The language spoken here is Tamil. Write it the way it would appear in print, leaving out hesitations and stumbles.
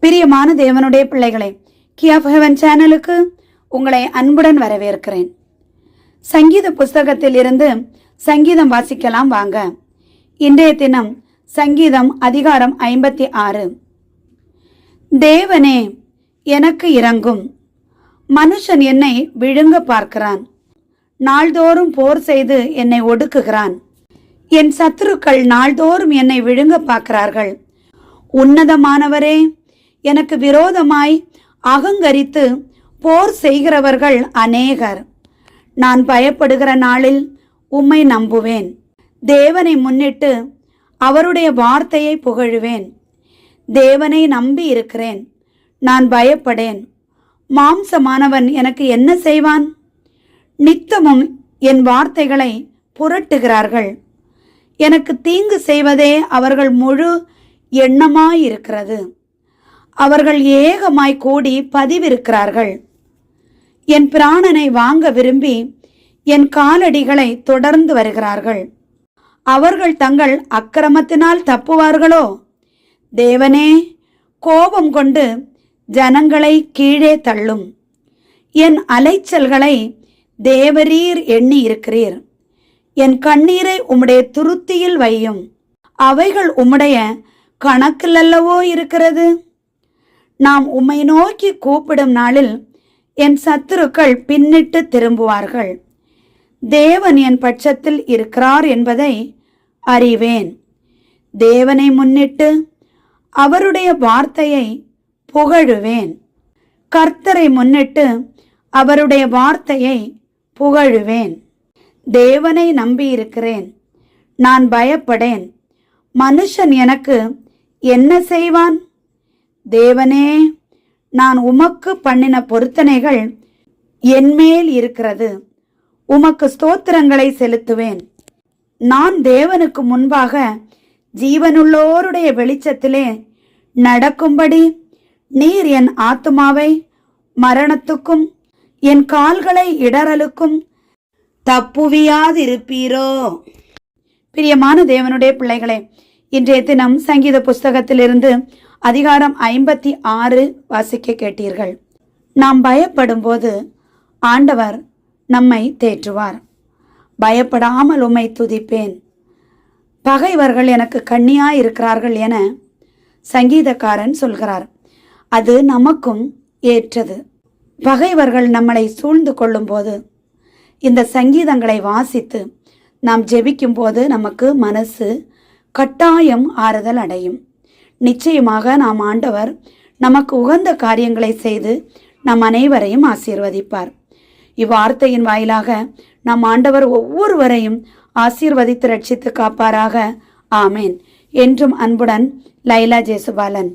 பிரியமான தேவனுடைய பிள்ளைகளே, கீ ஆஃப் ஹெவன் சேனலுக்கு உங்களை அன்புடன் வரவேற்கிறேன். சங்கீத புஸ்தகத்தில் இருந்து சங்கீதம் வாசிக்கலாம் வாங்க. இன்றைய தினம் சங்கீதம் அதிகாரம் 56. தேவனே, எனக்கு இரங்கும். மனுஷன் என்னை விழுங்க பார்க்கிறான். நாள்தோறும் போர் செய்து என்னை ஒடுக்குகிறான். என் சத்துருக்கள் நாள்தோறும் என்னை விழுங்க பார்க்கிறார்கள். உன்னதமானவரே, எனக்கு விரோதமாய் அகங்கரித்து போர் செய்கிறவர்கள் அநேகர். நான் பயப்படுகிற நாளில் உம்மை நம்புவேன். தேவனை முன்னிட்டு அவருடைய வார்த்தையை புகழுவேன். தேவனை நம்பி இருக்கிறேன், நான் பயப்படேன். மாம்சமானவன் எனக்கு என்ன செய்வான்? நித்தமும் என் வார்த்தைகளை புரட்டுகிறார்கள். எனக்கு தீங்கு செய்வதே அவர்கள் முழு எண்ணமாயிருக்கிறது. அவர்கள் ஏகமாய் கூடி பதிவிருக்கிறார்கள். என் பிராணனை வாங்க விரும்பி என் காலடிகளை தொடர்ந்து வருகிறார்கள். அவர்கள் தங்கள் அக்கிரமத்தினால் தப்புவார்களோ? தேவனே, கோபம் கொண்டு ஜனங்களை கீழே தள்ளும். என் அலைச்சல்களை தேவரீர் எண்ணி இருக்கிறீர். என் கண்ணீரை உம்முடைய துருத்தியில் வையும். அவைகள் உம்முடைய கணக்கில் அல்லவோ இருக்கிறது. நாம் உம்மை நோக்கி கூப்பிடும் நாளில் என் சத்துருக்கள் பின்னிட்டு திரும்புவார்கள். தேவன் என் பட்சத்தில் இருக்கிறார் என்பதை அறிவேன். தேவனை முன்னிட்டு அவருடைய வார்த்தையை புகழுவேன். கர்த்தரை முன்னிட்டு அவருடைய வார்த்தையை புகழுவேன். தேவனை நம்பியிருக்கிறேன், நான் பயப்படேன். மனுஷன் எனக்கு என்ன செய்வான்? தேவனே, நான் உமக்கு பண்ணின பொருத்தனைகள் என்மேல் இருக்கிறது. உமக்கு ஸ்தோத்திரங்களை செலுத்துவேன். நான் தேவனுக்கு முன்பாக ஜீவனுள்ளோருடைய வெளிச்சத்திலே நடக்கும்படி நீர் என் ஆத்துமாவை மரணத்துக்கும் என் கால்களை இடறலுக்கும் தப்புவியாதிருப்பீரோ? பிரியமான தேவனுடைய பிள்ளைகளே, இன்றைய தினம் சங்கீத புஸ்தகத்திலிருந்து அதிகாரம் 56 வாசிக்க கேட்டீர்கள். நாம் பயப்படும் போது ஆண்டவர் நம்மை தேற்றுவார். பயப்படாமல் உம்மை துதிப்பேன். பகைவர்கள் எனக்கு கண்ணியாயிருக்கிறார்கள் என சங்கீதக்காரன் சொல்கிறார். அது நமக்கும் ஏற்றது. பகைவர்கள் நம்மளை சூழ்ந்து கொள்ளும் போது இந்த சங்கீதங்களை வாசித்து நாம் ஜெபிக்கும் போது நமக்கு மனசு கட்டாயம் ஆறுதல் அடையும். நிச்சயமாக நாம் ஆண்டவர் நமக்கு உகந்த காரியங்களை செய்து நம் அனைவரையும் ஆசீர்வதிப்பார். இவ்வார்த்தையின் வாயிலாக நம் ஆண்டவர் ஒவ்வொருவரையும் ஆசீர்வதித்து ரட்சித்து காப்பாராக. ஆமேன். என்றும் அன்புடன் லைலா ஜேசுபாலன்.